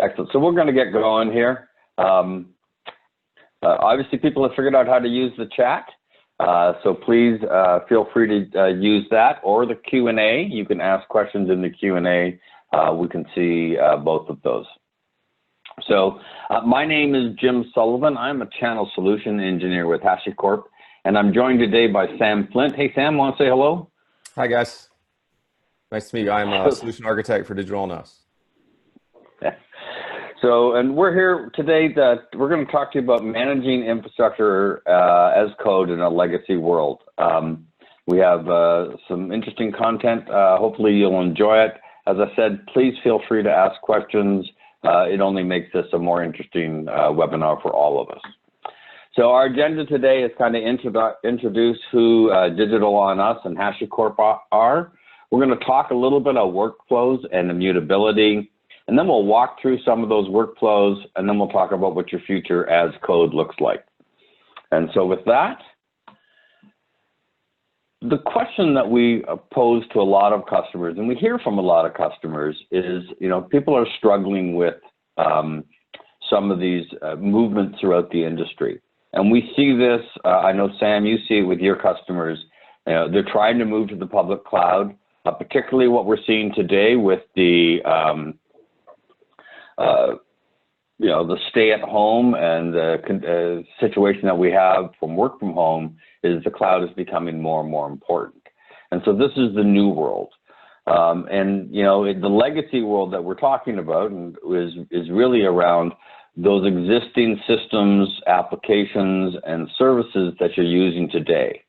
Excellent. So we're going to get going here. Obviously, people have figured out how to use the chat. So please feel free to use that or the Q&A. You can ask questions in the Q&A. We can see both of those. So my name is Jim Sullivan. I'm a channel solution engineer with HashiCorp, and I'm joined today by Sam Flint. Hey, Sam, want to say hello? Hi, guys. Nice to meet you. I'm a solution architect for DigitalOnUs. So, and we're here today that we're going to talk to you about managing infrastructure as code in a legacy world. We have some interesting content. Hopefully you'll enjoy it. As I said, please feel free to ask questions. It only makes this a more interesting webinar for all of us. So our agenda today is kind of introduce who DigitalOnUs and HashiCorp are. We're going to talk a little bit about workflows and immutability, and then we'll walk through some of those workflows, and then we'll talk about what your future as code looks like. And so with that, the question that we pose to a lot of customers, and we hear from a lot of customers, is, you know, people are struggling with some of these movements throughout the industry. And we see this, I know, Sam, you see it with your customers. You know, they're trying to move to the public cloud, particularly what we're seeing today with the, you know, the stay at home and the situation that we have from work from home is the cloud is becoming more and more important. And so this is the new world. And, you know, the legacy world that we're talking about is really around those existing systems, applications, and services that you're using today.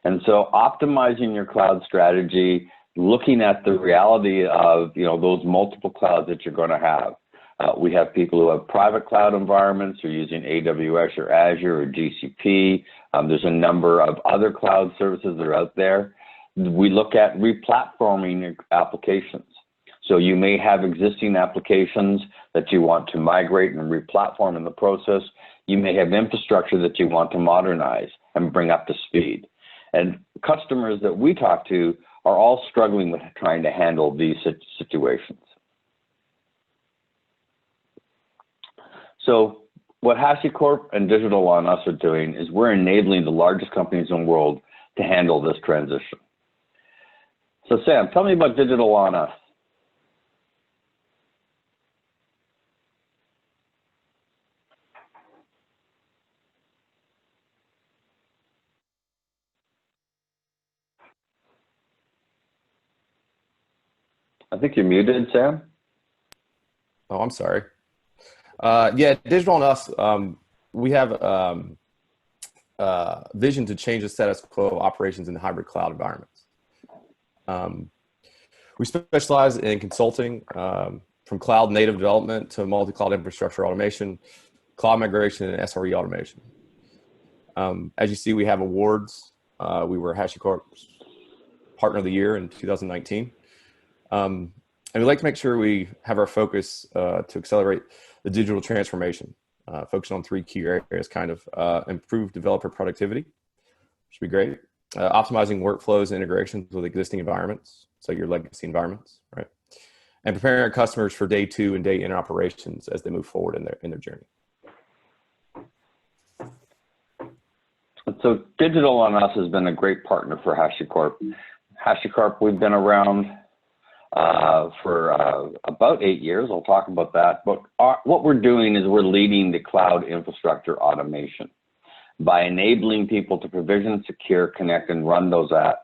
And so optimizing your cloud strategy, looking at the reality of, you know, those multiple clouds that you're going to have. We have people who have private cloud environments who are using AWS or Azure or GCP. There's a number of other cloud services that are out there. We look at replatforming applications. So you may have existing applications that you want to migrate and replatform in the process. You may have infrastructure that you want to modernize and bring up to speed. And customers that we talk to are all struggling with trying to handle these situations. So what HashiCorp and DigitalOnUs are doing is we're enabling the largest companies in the world to handle this transition. So Sam, tell me about DigitalOnUs. I think you're muted, Sam. Oh, I'm sorry. Yeah, DigitalOnUs, we have vision to change the status quo of operations in hybrid cloud environments. We specialize in consulting from cloud native development to multi-cloud infrastructure automation, cloud migration, and SRE automation. As you see, we have awards. We were HashiCorp's Partner of the Year in 2019. And we like to make sure we have our focus to accelerate the digital transformation, focusing on 3 key areas, kind of improve developer productivity, which would be great, optimizing workflows and integrations with existing environments, so your legacy environments, right? And preparing our customers for day 2 and day in operations as they move forward in their journey. So DigitalOnUs has been a great partner for HashiCorp. HashiCorp, we've been around for about 8 years. I'll talk about that. But what we're doing is we're leading the cloud infrastructure automation by enabling people to provision, secure, connect, and run those apps,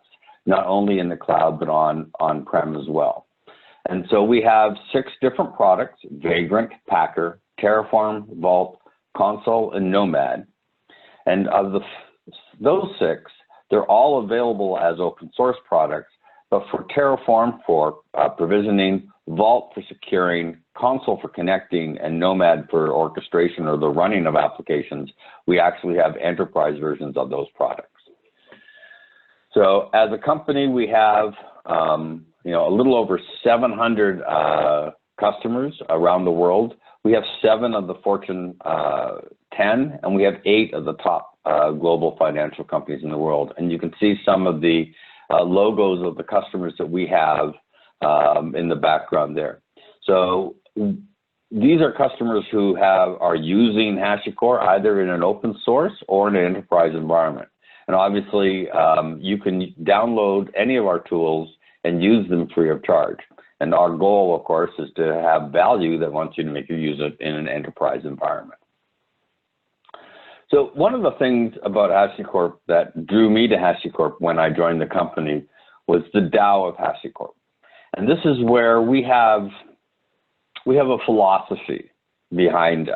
not only in the cloud, but on-prem as well. And so we have 6 different products: Vagrant, Packer, Terraform, Vault, Consul, and Nomad. And of those 6, they're all available as open source products. But for Terraform for provisioning, Vault for securing, Consul for connecting, and Nomad for orchestration or the running of applications, we actually have enterprise versions of those products. So as a company, we have you know, a little over 700 customers around the world. We have 7 of the Fortune 10, and we have 8 of the top global financial companies in the world. And you can see some of the logos of the customers that we have in the background there. So these are customers who are using HashiCorp either in an open source or in an enterprise environment. And obviously, you can download any of our tools and use them free of charge. And our goal, of course, is to have value that wants you to make you use it in an enterprise environment. So one of the things about HashiCorp that drew me to HashiCorp when I joined the company was the Tao of HashiCorp. And this is where we have a philosophy behind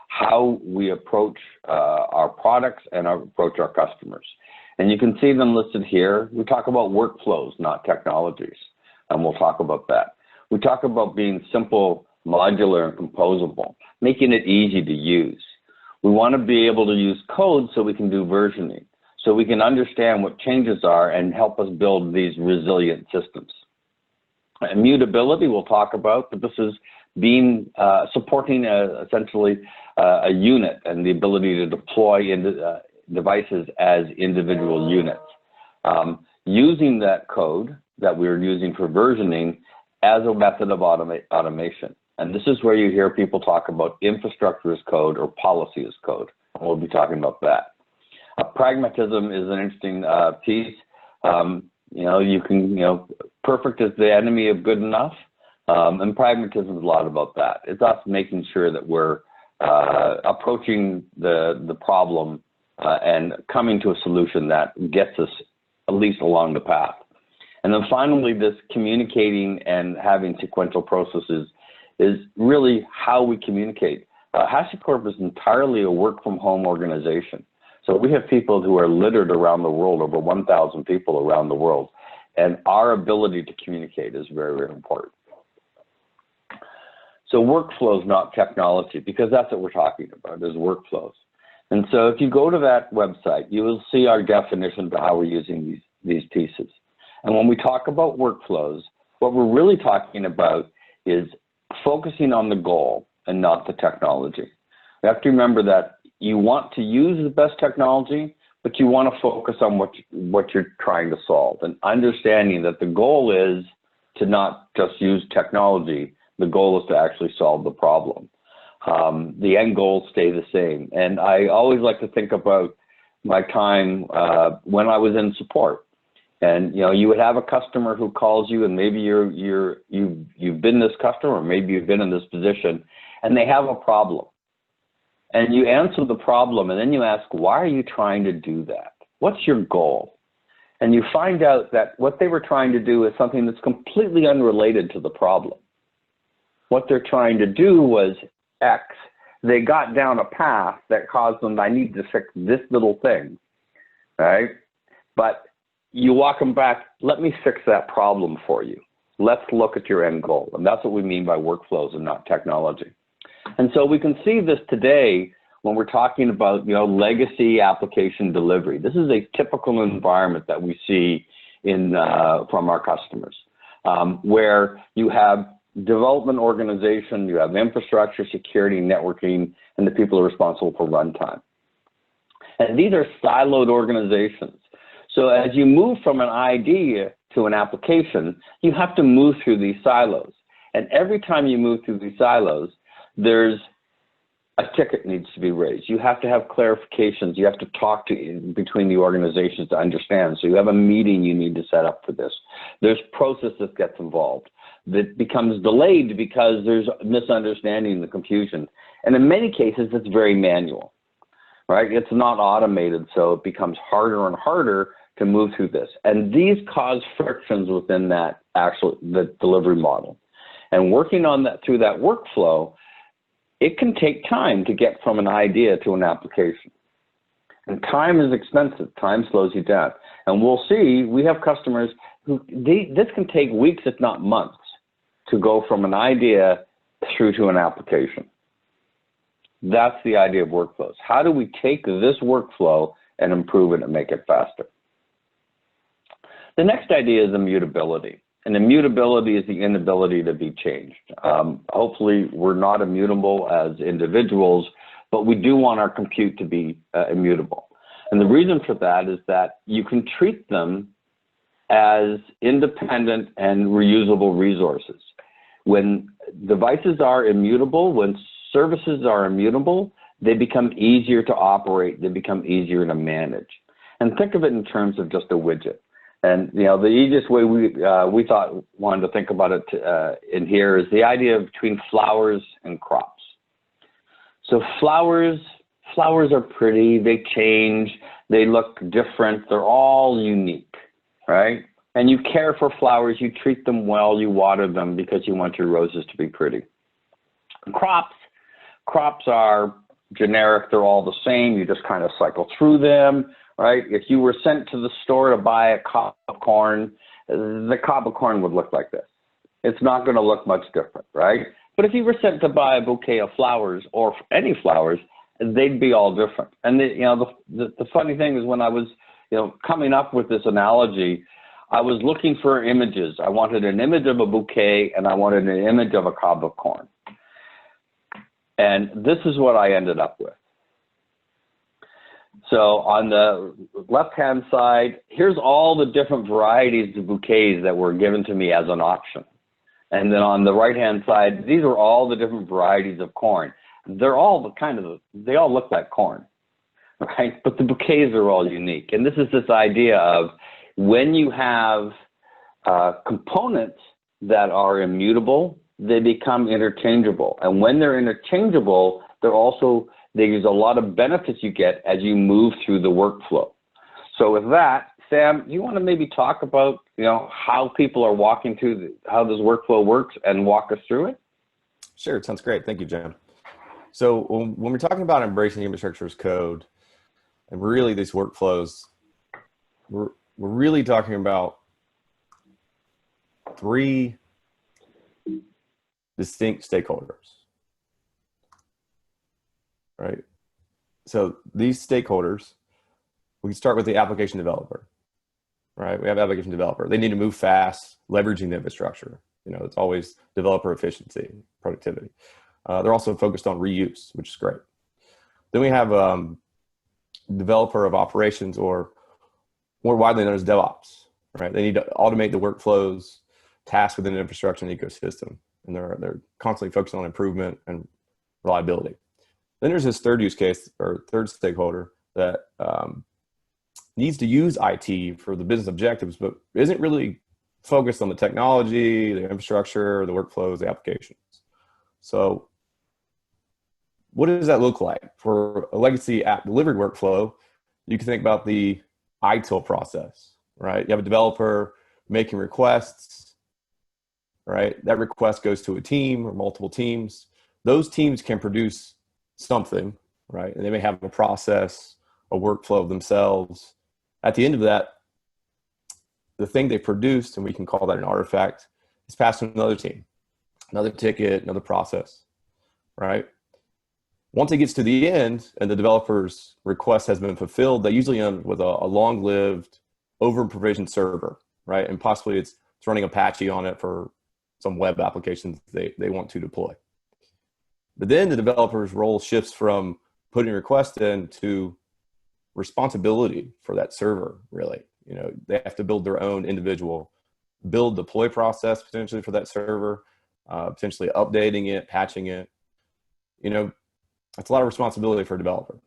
how we approach our products and approach our customers. And you can see them listed here. We talk about workflows, not technologies, and we'll talk about that. We talk about being simple, modular, and composable, making it easy to use. We want to be able to use code so we can do versioning, so we can understand what changes are and help us build these resilient systems. Immutability we'll talk about, but this is supporting essentially a unit and the ability to deploy into devices as individual units. Using that code that we're using for versioning as a method of automation. And this is where you hear people talk about infrastructure as code or policy as code. And we'll be talking about that. Pragmatism is an interesting piece. Perfect is the enemy of good enough. And pragmatism is a lot about that. It's us making sure that we're approaching the problem and coming to a solution that gets us at least along the path. And then finally, this communicating and having sequential processes is really how we communicate. HashiCorp is entirely a work-from-home organization. So we have people who are littered around the world, over 1,000 people around the world. And our ability to communicate is very, very important. So workflows, not technology, because that's what we're talking about, is workflows. And so if you go to that website, you will see our definition of how we're using these pieces. And when we talk about workflows, what we're really talking about is focusing on the goal and not the technology. You have to remember that you want to use the best technology, but you want to focus on what you're trying to solve, and understanding that the goal is to not just use technology. The goal is to actually solve the problem. The end goals stay the same. And I always like to think about my time when I was in support. And you would have a customer who calls you, and maybe you've been this customer, or maybe you've been in this position, and they have a problem. And you answer the problem, and then you ask, why are you trying to do that? What's your goal? And you find out that what they were trying to do is something that's completely unrelated to the problem. What they're trying to do was X. They got down a path that caused them, I need to fix this little thing, right? But you walk them back, let me fix that problem for you. Let's look at your end goal. And that's what we mean by workflows and not technology. And so we can see this today when we're talking about legacy application delivery. This is a typical environment that we see from our customers, where you have development organization, you have infrastructure, security, networking, and the people who are responsible for runtime. And these are siloed organizations. So as you move from an idea to an application, you have to move through these silos. And every time you move through these silos, there's a ticket needs to be raised. You have to have clarifications. You have to talk between the organizations to understand. So you have a meeting you need to set up for this. There's process that gets involved that becomes delayed because there's misunderstanding and the confusion. And in many cases, it's very manual, right? It's not automated, so it becomes harder and harder to move through this. And these cause frictions within the delivery model. And working on that through that workflow, it can take time to get from an idea to an application. And time is expensive. Time slows you down. And we'll see, we have customers who, this can take weeks, if not months, to go from an idea through to an application. That's the idea of workflows. How do we take this workflow and improve it and make it faster? The next idea is immutability. And immutability is the inability to be changed. Hopefully, we're not immutable as individuals, but we do want our compute to be immutable. And the reason for that is that you can treat them as independent and reusable resources. When devices are immutable, when services are immutable, they become easier to operate, they become easier to manage. And think of it in terms of just a widget. And you know, the easiest way we thought wanted to think about it in here is the idea of between flowers and crops. So flowers are pretty, they change, they look different, they're all unique, right? And you care for flowers, you treat them well, you water them because you want your roses to be pretty. Crops are generic, they're all the same, you just kind of cycle through them, right? If you were sent to the store to buy a cob of corn, the cob of corn would look like this. It's not going to look much different, right? But if you were sent to buy a bouquet of flowers or any flowers, they'd be all different. And the funny thing is, when I was coming up with this analogy, I was looking for images. I wanted an image of a bouquet and I wanted an image of a cob of corn. And this is what I ended up with. So on the left-hand side, here's all the different varieties of bouquets that were given to me as an option. And then on the right-hand side, these are all the different varieties of corn. They're all they all look like corn, right? But the bouquets are all unique. And this is this idea of when you have components that are immutable, they become interchangeable. And when they're interchangeable, there's a lot of benefits you get as you move through the workflow. So with that, Sam, you want to maybe talk about how people are walking through how this workflow works and walk us through it? Sure, it sounds great. Thank you, Jim. So when we're talking about embracing infrastructure as code and really these workflows, we're really talking about three distinct stakeholders. Right. So these stakeholders, we can start with the application developer, right? We have application developer. They need to move fast, leveraging the infrastructure. It's always developer efficiency, productivity. They're also focused on reuse, which is great. Then we have developer of operations, or more widely known as DevOps, right? They need to automate the workflows, tasks within the infrastructure and ecosystem. And they're constantly focused on improvement and reliability. Then there's this third use case, or third stakeholder, that needs to use IT for the business objectives, but isn't really focused on the technology, the infrastructure, the workflows, the applications. So what does that look like? For a legacy app delivery workflow, you can think about the ITIL process, right? You have a developer making requests, right? That request goes to a team or multiple teams. Those teams can produce something, right? And they may have a process, a workflow themselves. At the end of that, the thing they produced, and we can call that an artifact, is passed to another team, another ticket, another process, right? Once it gets to the end and the developer's request has been fulfilled, they usually end with a long-lived, over-provisioned server, right? And possibly it's running Apache on it for some web applications they want to deploy. But then the developer's role shifts from putting requests in to responsibility for that server, really. They have to build their own individual build deploy process potentially for that server, potentially updating it, patching it. That's a lot of responsibility for a developer.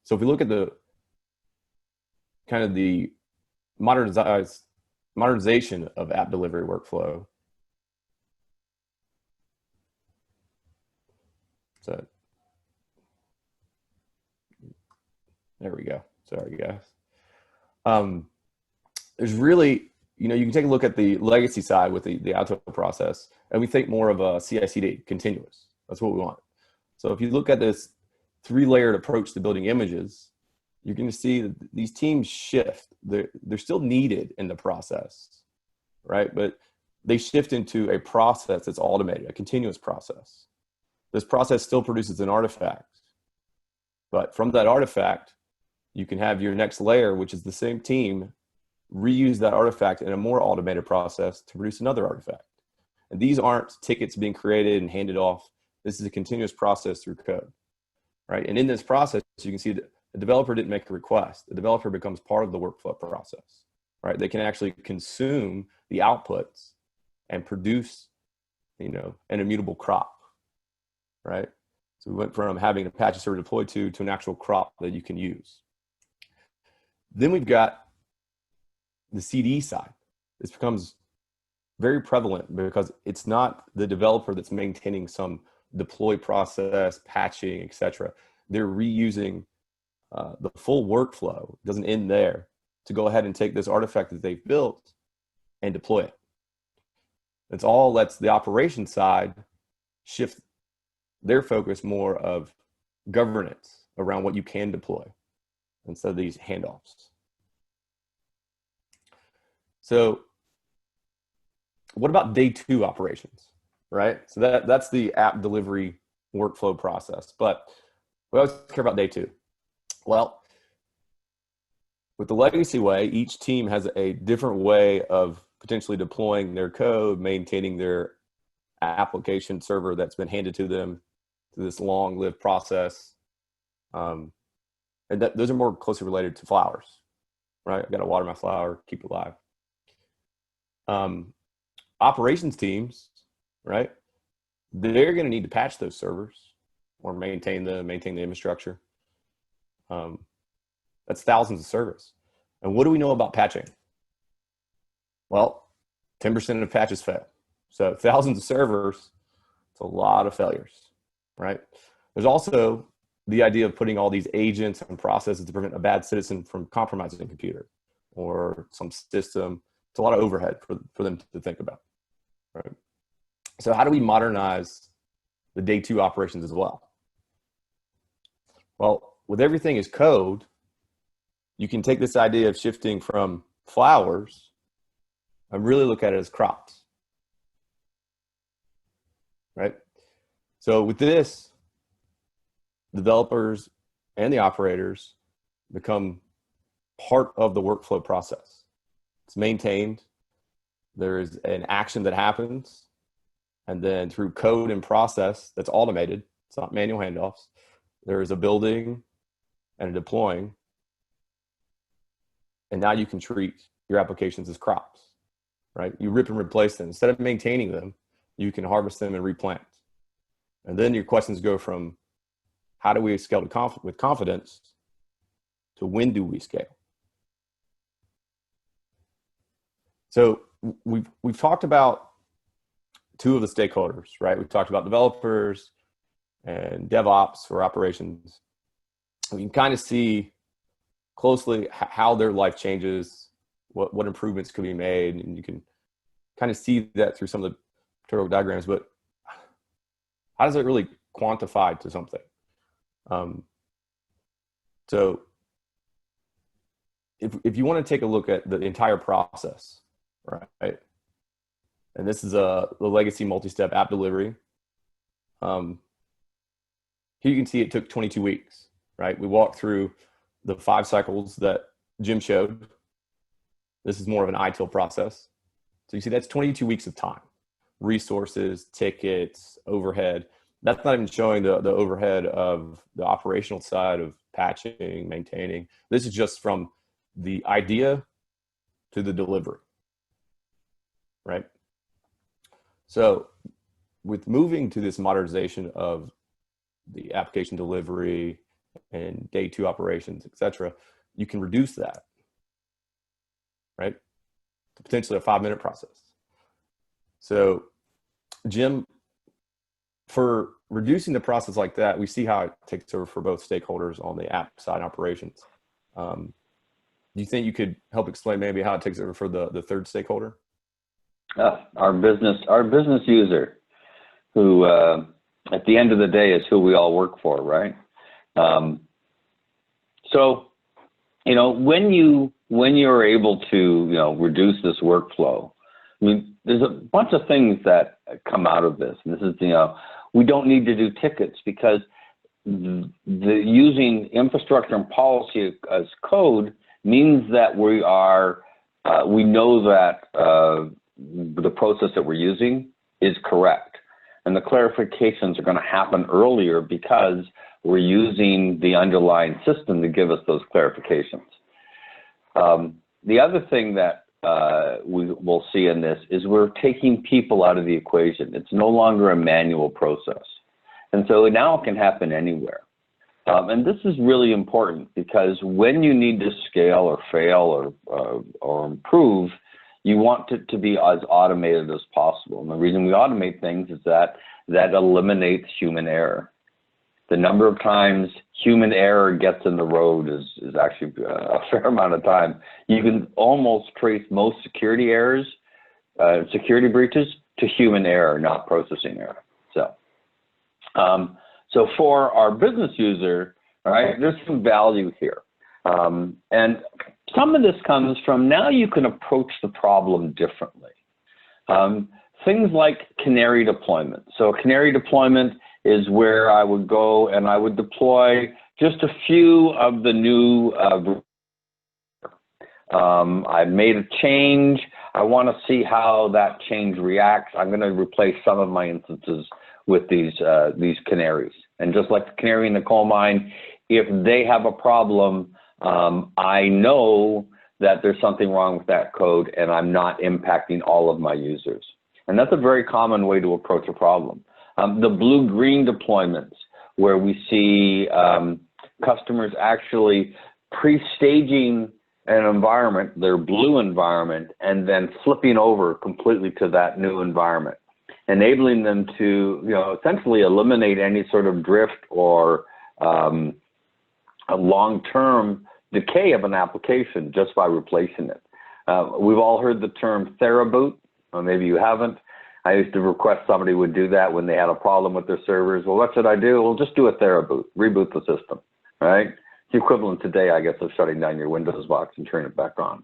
So if we look at the kind of the modernization of app delivery workflow, so there we go. Sorry, guys. There's really, you can take a look at the legacy side with the ITIL process, and we think more of a CI/CD, continuous. That's what we want. So if you look at this three-layered approach to building images, you're going to see that these teams shift. They're still needed in the process, right? But they shift into a process that's automated, a continuous process. This process still produces an artifact, but from that artifact, you can have your next layer, which is the same team, reuse that artifact in a more automated process to produce another artifact. And these aren't tickets being created and handed off. This is a continuous process through code, right? And in this process, you can see that the developer didn't make a request. The developer becomes part of the workflow process, right? They can actually consume the outputs and produce, an immutable crop, right? So we went from having an Apache server deployed to an actual crop that you can use. Then we've got the CD side. This becomes very prevalent because it's not the developer that's maintaining some deploy process, patching, etc. They're reusing the full workflow. It doesn't end there, to go ahead and take this artifact that they've built and deploy it. It's all lets the operation side shift their focus more of governance around what you can deploy instead of these handoffs. So what about day two operations, right? So that's the app delivery workflow process, but we always care about day two. Well, with the legacy way, each team has a different way of potentially deploying their code, maintaining their application server that's been handed to them through this long-lived process. And those are more closely related to flowers, right? I got to water my flower, keep it alive. Operations teams, right? They're going to need to patch those servers or maintain the infrastructure. That's thousands of servers. And what do we know about patching? Well, 10% of patches fail. So thousands of servers, it's a lot of failures, right? There's also the idea of putting all these agents and processes to prevent a bad citizen from compromising a computer or some system. It's a lot of overhead for them to think about, right? So how do we modernize the day two operations as well? Well, with everything as code, you can take this idea of shifting from flowers and really look at it as crops, right? So with this, developers and the operators become part of the workflow process. It's maintained. There is an action that happens, and then through code and process that's automated, it's not manual handoffs, there is a building and a deploying, and now you can treat your applications as crops, right? You rip and replace them. Instead of maintaining them, you can harvest them and replant. And then your questions go from how do we scale with confidence to when do we scale? So we've talked about two of the stakeholders, right? We've talked about developers and DevOps for operations. We can kind of see closely how their life changes, what improvements could be made, and you can kind of see that through some of the tutorial diagrams, but how does it really quantify to something? So if you want to take a look at the entire process, right? And this is the legacy multi-step app delivery. Here you can see it took 22 weeks, right? We walked through the 5 cycles that Jim showed. This is more of an ITIL process. So you see that's 22 weeks of time. Resources, tickets, overhead. That's not even showing the overhead of the operational side of patching, maintaining. This is just from the idea to the delivery, right? So with moving to this modernization of the application delivery and day two operations, et cetera, you can reduce that, right? To potentially a 5-minute process. So Jim, for reducing the process like that, we see how it takes over for both stakeholders on the app side operations. Do you think you could help explain maybe how it takes over for the third stakeholder? Our business user, who at the end of the day is who we all work for, right? So, when you're able to, reduce this workflow, I mean, there's a bunch of things that come out of this. And this is, we don't need to do tickets because using infrastructure and policy as code means that we know that the process that we're using is correct. And the clarifications are going to happen earlier because we're using the underlying system to give us those clarifications. The other thing that we will see in this is we're taking people out of the equation. It's no longer a manual process. And so now it can happen anywhere. And this is really important because when you need to scale or fail or improve, you want it to be as automated as possible. And the reason we automate things is that eliminates human error. The number of times human error gets in the road is actually a fair amount of time. You can almost trace most security errors, security breaches to human error, not processing error. So for our business user, all right, there's some value here. And some of this comes from now you can approach the problem differently. Things like canary deployment. So canary deployment is where I would go and I would deploy just a few of the new I made a change. I want to see how that change reacts. I'm going to replace some of my instances with these canaries. And just like the canary in the coal mine, if they have a problem, I know that there's something wrong with that code and I'm not impacting all of my users. And that's a very common way to approach a problem. The blue-green deployments, where we see customers actually pre-staging an environment, their blue environment, and then flipping over completely to that new environment, enabling them to, essentially eliminate any sort of drift or a long-term decay of an application just by replacing it. We've all heard the term theraboot, or maybe you haven't. I used to request somebody would do that when they had a problem with their servers. Well, what should I do? Well, just do a theraboot, reboot the system, right? It's the equivalent today, I guess, of shutting down your Windows box and turning it back on.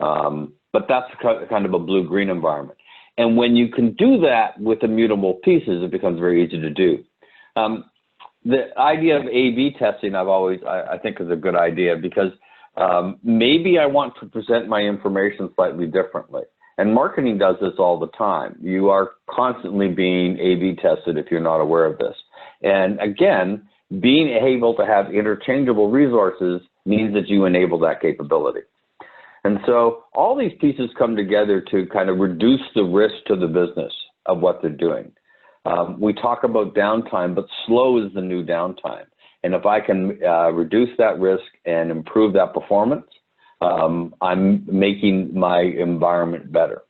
But that's kind of a blue-green environment. And when you can do that with immutable pieces, it becomes very easy to do. The idea of A/B testing, I think is a good idea because maybe I want to present my information slightly differently. And marketing does this all the time. You are constantly being A/B tested if you're not aware of this. And again, being able to have interchangeable resources means that you enable that capability. And so all these pieces come together to kind of reduce the risk to the business of what they're doing. We talk about downtime, but slow is the new downtime. And if I can reduce that risk and improve that performance, I'm making my environment better.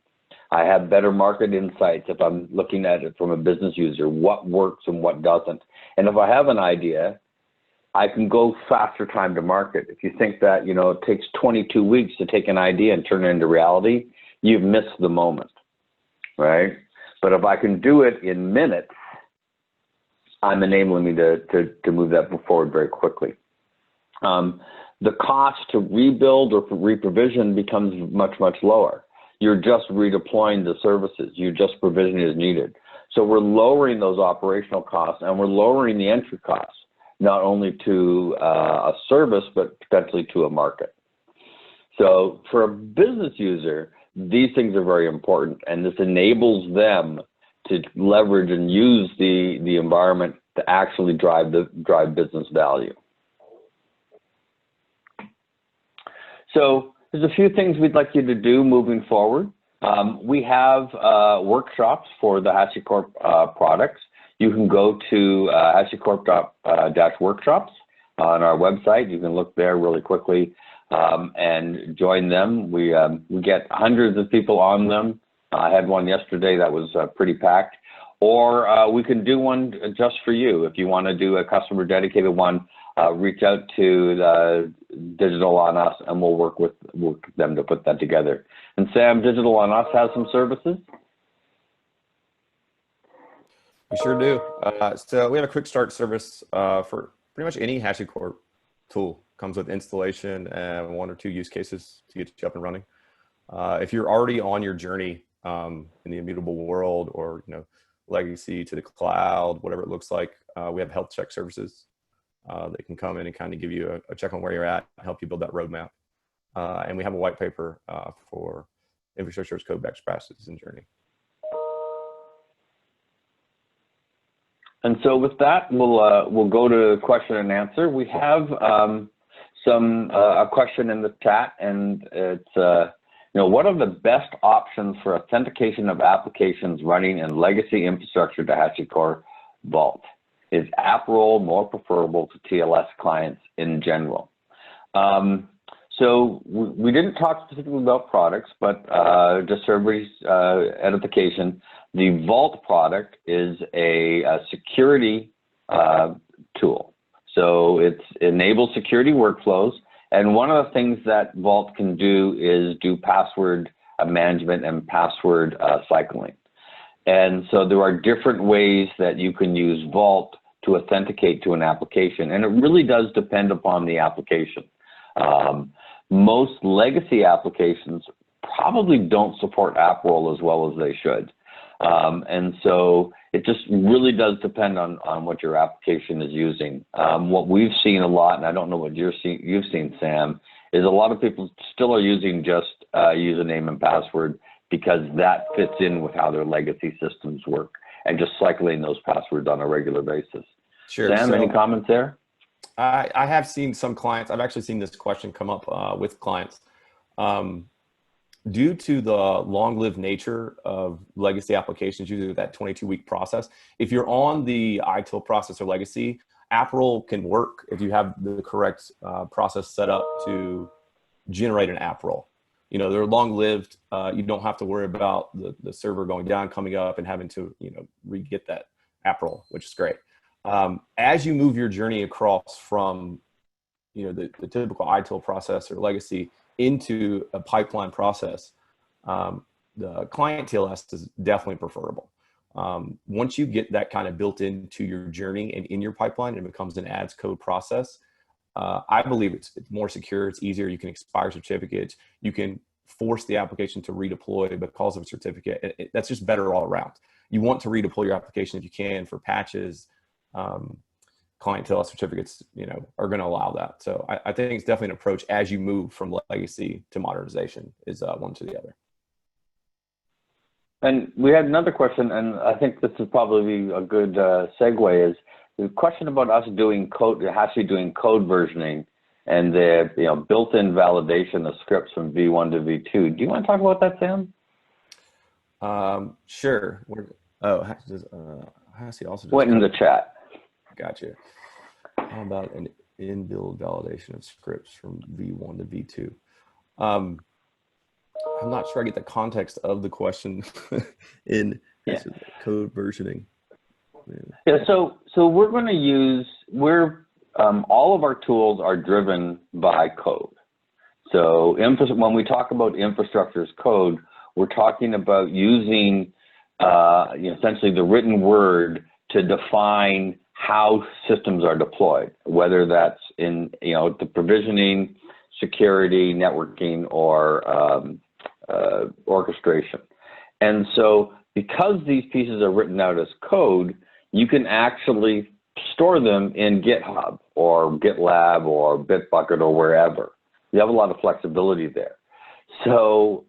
I have better market insights if I'm looking at it from a business user, what works and what doesn't. And if I have an idea, I can go faster time to market. If you think that, it takes 22 weeks to take an idea and turn it into reality, you've missed the moment, right? But if I can do it in minutes, I'm enabling me to move that forward very quickly. The cost to rebuild or re-provision becomes much, much lower. You're just redeploying the services. You just provision as needed. So we're lowering those operational costs and we're lowering the entry costs, not only to a service, but potentially to a market. So for a business user, these things are very important, and this enables them to leverage and use the environment to actually drive business value. So there's a few things we'd like you to do moving forward. We have workshops for the HashiCorp products. You can go to HashiCorp-workshops on our website. You can look there really quickly and join them. We get hundreds of people on them. I had one yesterday that was pretty packed. Or we can do one just for you. If you want to do a customer dedicated one, reach out to DigitalOnUs and we'll work with them to put that together. And Sam, DigitalOnUs has some services? We sure do. So we have a quick start service for pretty much any HashiCorp tool. Comes with installation and 1 or 2 use cases to get you up and running. If you're already on your journey in the immutable world, or legacy to the cloud, whatever it looks like, we have health check services that can come in and kind of give you a check on where you're at, help you build that roadmap. And we have a white paper for infrastructure as code best practices and journey. And so with that, we'll go to question and answer. We have a question in the chat, and it's what are the best options for authentication of applications running in legacy infrastructure to HashiCorp Vault? Is app role more preferable to TLS clients in general? So we didn't talk specifically about products, but just for everybody's edification, the Vault product is a security tool. So it enables security workflows. And one of the things that Vault can do is do password management and password cycling. And so there are different ways that you can use Vault to authenticate to an application. And it really does depend upon the application. Most legacy applications probably don't support app role as well as they should. And so it just really does depend on what your application is using. What we've seen a lot, and I don't know what you've seen, Sam, is a lot of people still are using just username and password because that fits in with how their legacy systems work and just cycling those passwords on a regular basis. Sure. Sam, any comments there? I have seen some clients, I've actually seen this question come up with clients. Due to the long-lived nature of legacy applications, usually that 22-week process, if you're on the ITIL process or legacy, app role can work if you have the correct process set up to generate an app role. They're long-lived. You don't have to worry about the server going down, coming up, and having to re-get that app role, which is great. As you move your journey across from the typical ITIL process or legacy into a pipeline process, the client TLS is definitely preferable. Once you get that kind of built into your journey and in your pipeline, it becomes an adds code process. I believe it's more secure, it's easier, you can expire certificates, you can force the application to redeploy because of a certificate. That's just better all around. You want to redeploy your application if you can for patches. Client TLS certificates, are going to allow that. So I think it's definitely an approach as you move from legacy to modernization is one to the other. And we had another question, and I think this is probably a good segue, is the question about us doing code, actually doing code versioning and the built-in validation of scripts from V1 to V2. Do you want to talk about that, Sam? Sure. Hassie also went in the chat. Gotcha. How about an in-build validation of scripts from V1 to V2? I'm not sure I get the context of the question in code versioning. Yeah, so we're going to use, all of our tools are driven by code. So when we talk about infrastructure as code, we're talking about using essentially the written word to define how systems are deployed, whether that's in the provisioning, security, networking, or orchestration. And so because these pieces are written out as code, you can actually store them in GitHub or GitLab or Bitbucket or wherever. You have a lot of flexibility there. So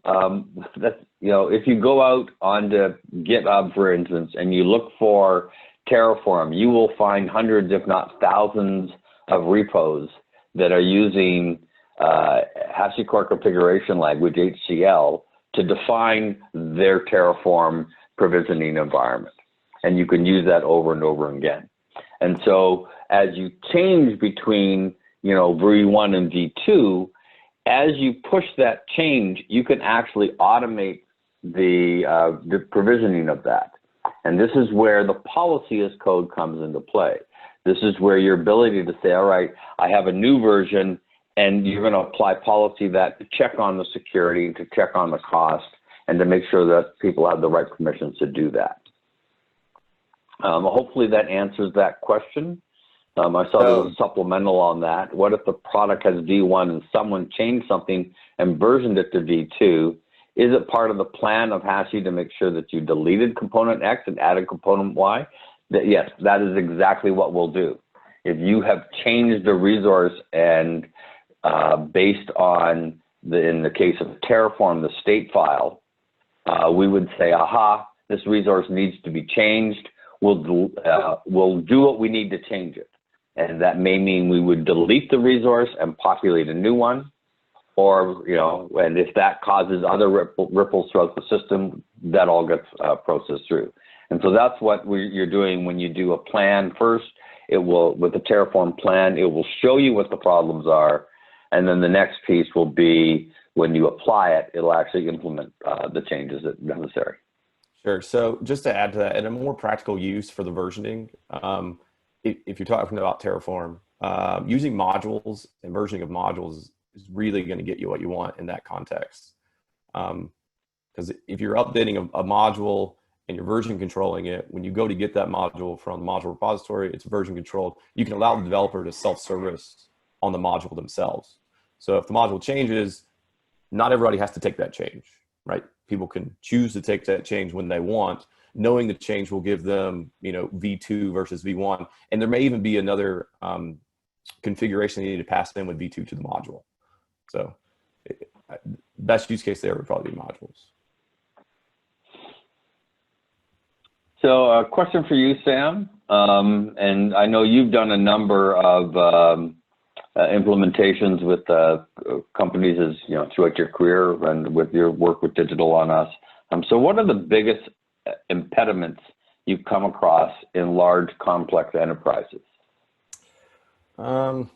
that's, if you go out onto GitHub, for instance, and you look for Terraform, you will find hundreds, if not thousands, of repos that are using HashiCorp configuration language, HCL, to define their Terraform provisioning environment. And you can use that over and over again. And so as you change between, V1 and V2, as you push that change, you can actually automate the provisioning of that. And this is where the policy as code comes into play. This is where your ability to say, all right, I have a new version, and you're going to apply policy that to check on the security, to check on the cost, and to make sure that people have the right permissions to do that. Hopefully that answers that question. I saw there was a supplemental on that. What if the product has V1 and someone changed something and versioned it to V2? Is it part of the plan of Hashi to make sure that you deleted component X and added component Y? Yes, that is exactly what we'll do. If you have changed the resource and based on, in the case of Terraform, the state file, we would say, aha, this resource needs to be changed. We'll do what we need to change it. And that may mean we would delete the resource and populate a new one, or, you know, and if that causes other ripples throughout the system, that all gets processed through. And so that's what you're doing when you do a plan first. It will, with the Terraform plan, it will show you what the problems are. And then the next piece will be when you apply it, it'll actually implement the changes that are necessary. Sure. So just to add to that, and a more practical use for the versioning, if you're talking about Terraform, using modules and versioning of modules is really going to get you what you want in that context. Because if you're updating a module and you're version controlling it, when you go to get that module from the module repository, it's version controlled. You can allow the developer to self-service on the module themselves. So if the module changes, not everybody has to take that change, right? People can choose to take that change when they want, knowing the change will give them, you know, V2 versus V1. And there may even be another configuration they need to pass in with V2 to the module. So best use case there would probably be modules. So a question for you, Sam. And I know you've done a number of implementations with companies, as you know, throughout your career and with your work with DigitalOnUs. So what are the biggest impediments you come across in large, complex enterprises? Well,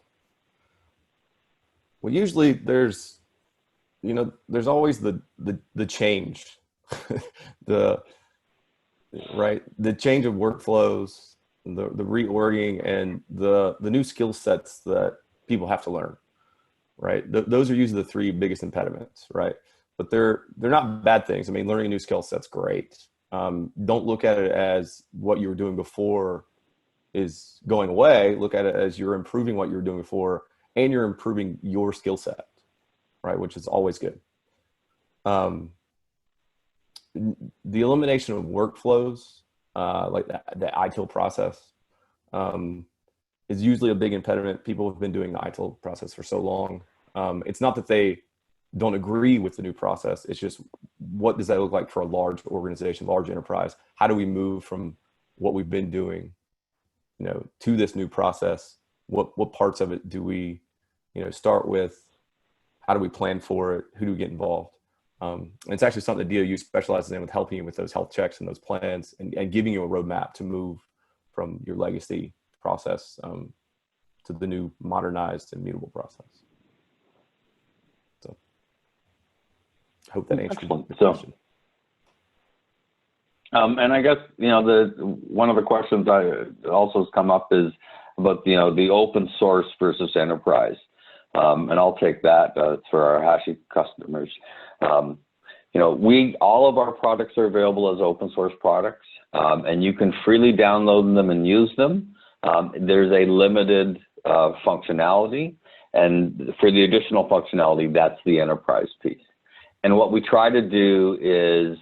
usually there's, you know, there's always the change, the change of workflows, the reordering, and the new skill sets that people have to learn, right? Those are usually the three biggest impediments, right? But they're not bad things. I mean, learning a new skill set's great. Don't look at it as what you were doing before is going away. Look at it as you're improving what you were doing before, and you're improving your skill set, right? Which is always good. The elimination of workflows, like the ITIL process, is usually a big impediment. People have been doing the ITIL process for so long. It's not that they don't agree with the new process. It's just, what does that look like for a large organization, large enterprise? How do we move from what we've been doing, you know, to this new process? What parts of it do we, you know, start with? How do we plan for it? Who do we get involved? And it's actually something that DOU specializes in, with helping you with those health checks and those plans, and giving you a roadmap to move from your legacy process to the new modernized immutable process. So I hope that answers the question. And I guess, you know, one of the questions also has come up is about, you know, the open source versus enterprise. And I'll take that for our Hashi customers. You know, all of our products are available as open source products, and you can freely download them and use them. There's a limited functionality, and for the additional functionality, that's the enterprise piece. And what we try to do is,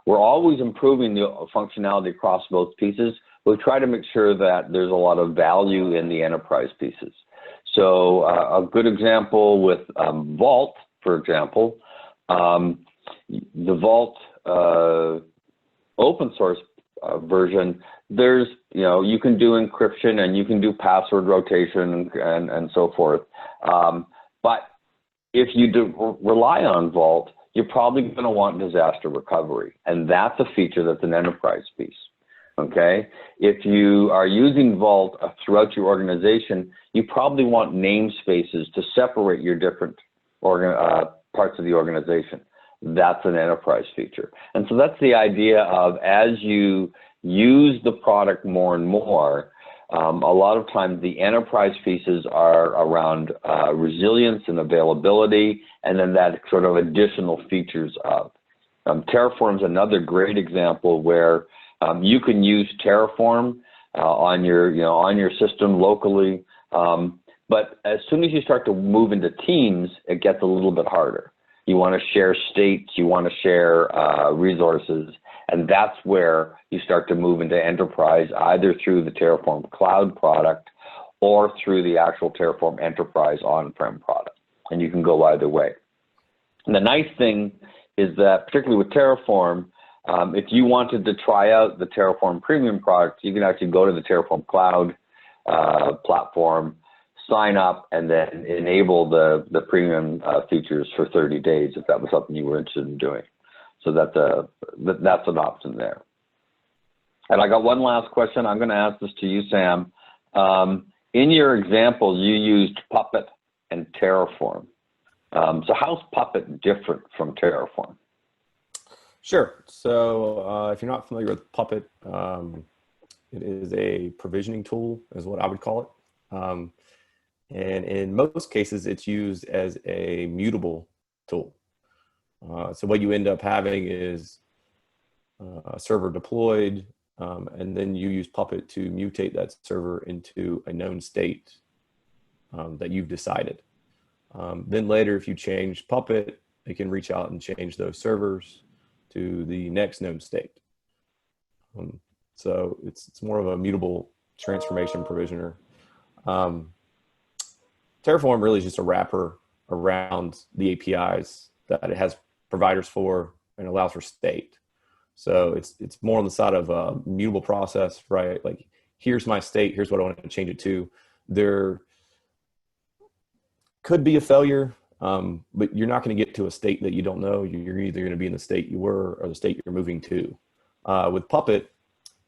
we're always improving the functionality across both pieces. We try to make sure that there's a lot of value in the enterprise pieces. So a good example with Vault, for example, the Vault open source version, there's, you know, you can do encryption and you can do password rotation and so forth. But if you do rely on Vault, you're probably going to want disaster recovery. And that's a feature that's an enterprise piece. Okay. If you are using Vault throughout your organization, you probably want namespaces to separate your different parts of the organization. That's an enterprise feature. And so that's the idea of, as you use the product more and more, a lot of times the enterprise pieces are around resilience and availability, and then that sort of additional features of. Terraform's another great example where you can use Terraform on your system locally, but as soon as you start to move into teams, it gets a little bit harder. You want to share states, you want to share resources, and that's where you start to move into enterprise, either through the Terraform Cloud product or through the actual Terraform Enterprise on-prem product. And you can go either way. And the nice thing is that, particularly with Terraform, if you wanted to try out the Terraform Premium product, you can actually go to the Terraform Cloud platform, sign up and then enable the premium features for 30 days if that was something you were interested in doing. So that's an option there. And I got one last question. I'm going to ask this to you, Sam. In your example, you used Puppet and Terraform. So how's Puppet different from Terraform? Sure. So if you're not familiar with Puppet, it is a provisioning tool, is what I would call it. And in most cases, it's used as a mutable tool. So what you end up having is a server deployed, and then you use Puppet to mutate that server into a known state that you've decided. Then later, if you change Puppet, it can reach out and change those servers to the next known state. So it's more of a mutable transformation provisioner. Terraform really is just a wrapper around the APIs that it has providers for and allows for state. So it's more on the side of a mutable process, right? Like, here's my state, here's what I want to change it to. There could be a failure, but you're not going to get to a state that you don't know. You're either going to be in the state you were or the state you're moving to. With Puppet,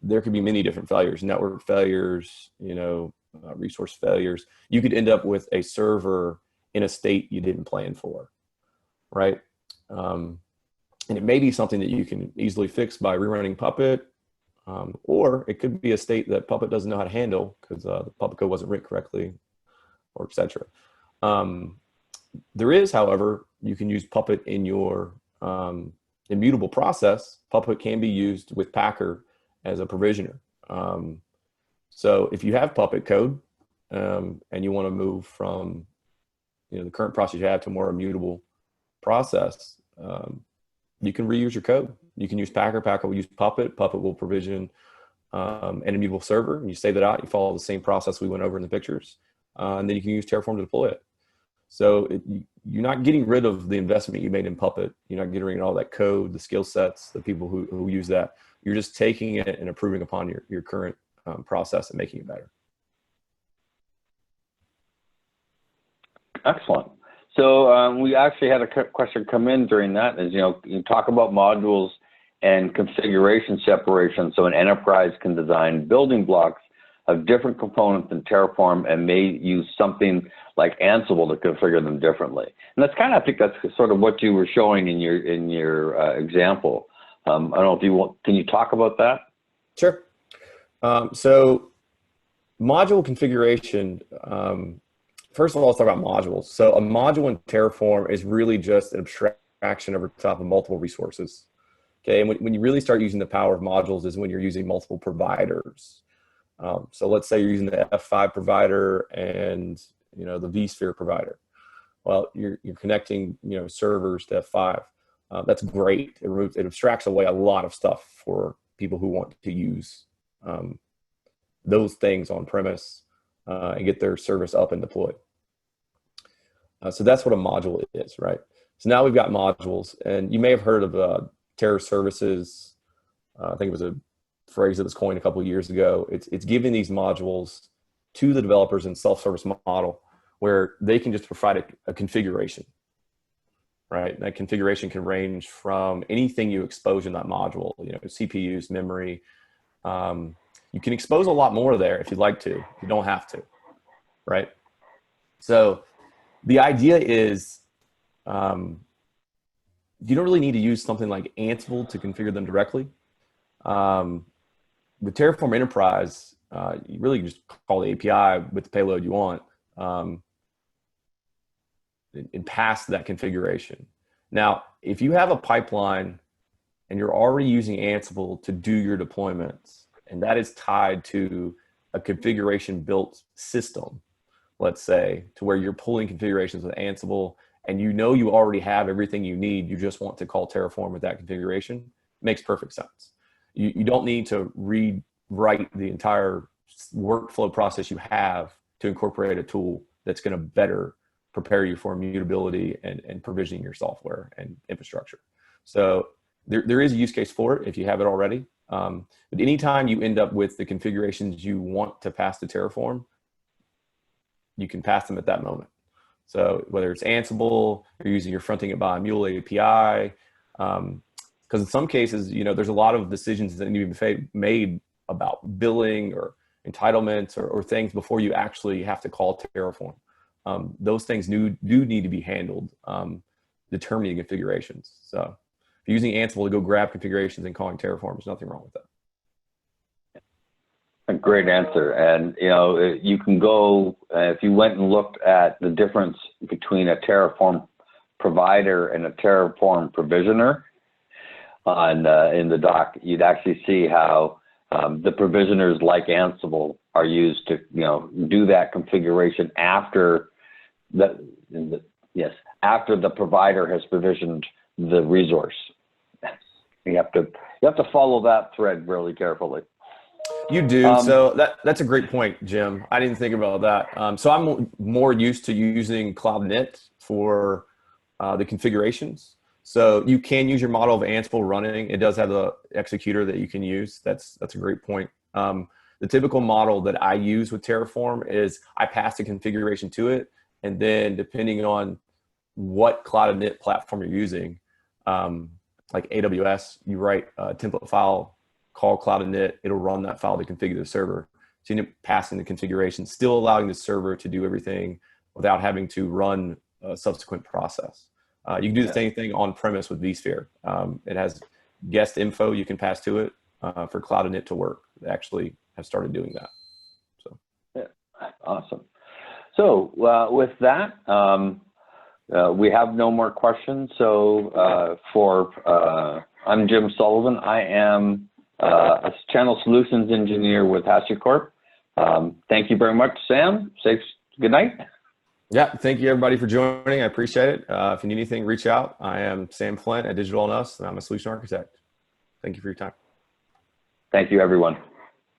there could be many different failures, network failures, resource failures. You could end up with a server in a state you didn't plan for, right? And it may be something that you can easily fix by rerunning Puppet, or it could be a state that Puppet doesn't know how to handle because the Puppet code wasn't written correctly, or et cetera. There is, however, you can use Puppet in your immutable process. Puppet can be used with Packer as a provisioner. So if you have Puppet code and you want to move from the current process you have to a more immutable process, you can reuse your code. You can use Packer. Packer will use Puppet. Puppet will provision an immutable server. And you save that out. You follow the same process we went over in the pictures. And then you can use Terraform to deploy it. So you're not getting rid of the investment you made in Puppet. You're not getting rid of all that code, the skill sets, the people who use that. You're just taking it and improving upon your current process and making it better. Excellent. So we actually had a question come in during that. Is you talk about modules and configuration separation, so an enterprise can design building blocks of different components in Terraform and may use something like Ansible to configure them differently. And that's I think that's sort of what you were showing in your example. I don't know if you want. Can you talk about that? Sure. So module configuration. First of all, let's talk about modules. So a module in Terraform is really just an abstraction over top of multiple resources. Okay, and when you really start using the power of modules is when you're using multiple providers. So let's say you're using the F5 provider and the vSphere provider. Well, you're connecting servers to F5. That's great. It abstracts away a lot of stuff for people who want to use those things on premise and get their service up and deployed. So that's what a module is, right? So now we've got modules, and you may have heard of Terra services. I think it was a phrase that was coined a couple of years ago. It's giving these modules to the developers in self-service model where they can just provide a configuration, right? And that configuration can range from anything you expose in that module, CPUs, memory. You can expose a lot more there if you'd like to. You don't have to, right? So the idea is you don't really need to use something like Ansible to configure them directly. With Terraform Enterprise, you really just call the API with the payload you want and pass that configuration. Now, if you have a pipeline and you're already using Ansible to do your deployments, and that is tied to a configuration built system, let's say, to where you're pulling configurations with Ansible and you already have everything you need, you just want to call Terraform with that configuration, it makes perfect sense. You don't need to rewrite the entire workflow process you have to incorporate a tool that's going to better prepare you for immutability and provisioning your software and infrastructure. So there is a use case for it if you have it already. But anytime you end up with the configurations you want to pass to Terraform, you can pass them at that moment. So whether it's Ansible, you're using your fronting it by a Mule API, because in some cases, there's a lot of decisions that need to be made about billing or entitlements or things before you actually have to call Terraform. Those things do need to be handled, determining configurations. So if you're using Ansible to go grab configurations and calling Terraform, there's nothing wrong with that. A great answer. And, you can go, if you went and looked at the difference between a Terraform provider and a Terraform provisioner in the doc, you'd actually see how the provisioners like Ansible are used to, do that configuration after after the provider has provisioned the resource. You have to follow that thread really carefully. You do. So that's a great point, Jim. I didn't think about that. So I'm more used to using Cloud Init for the configurations. So you can use your model of Ansible running. It does have the executor that you can use. That's a great point. The typical model that I use with Terraform is I pass a configuration to it, and then depending on what Cloud Init platform you're using, like AWS, you write a template file, call Cloud Init, it'll run that file to configure the server. So you end up passing the configuration, still allowing the server to do everything without having to run a subsequent process. You can do the same thing on premise with vSphere. It has guest info you can pass to it for Cloud Init to work. They actually have started doing that. So awesome. So with that, we have no more questions. So I'm Jim Sullivan. I am a channel solutions engineer with HashiCorp. Thank you very much, Sam. Say good night. Yeah, thank you everybody for joining. I appreciate it. If you need anything, reach out. I am Sam Flint at DigitalOnUs, and I'm a solution architect. Thank you for your time. Thank you, everyone.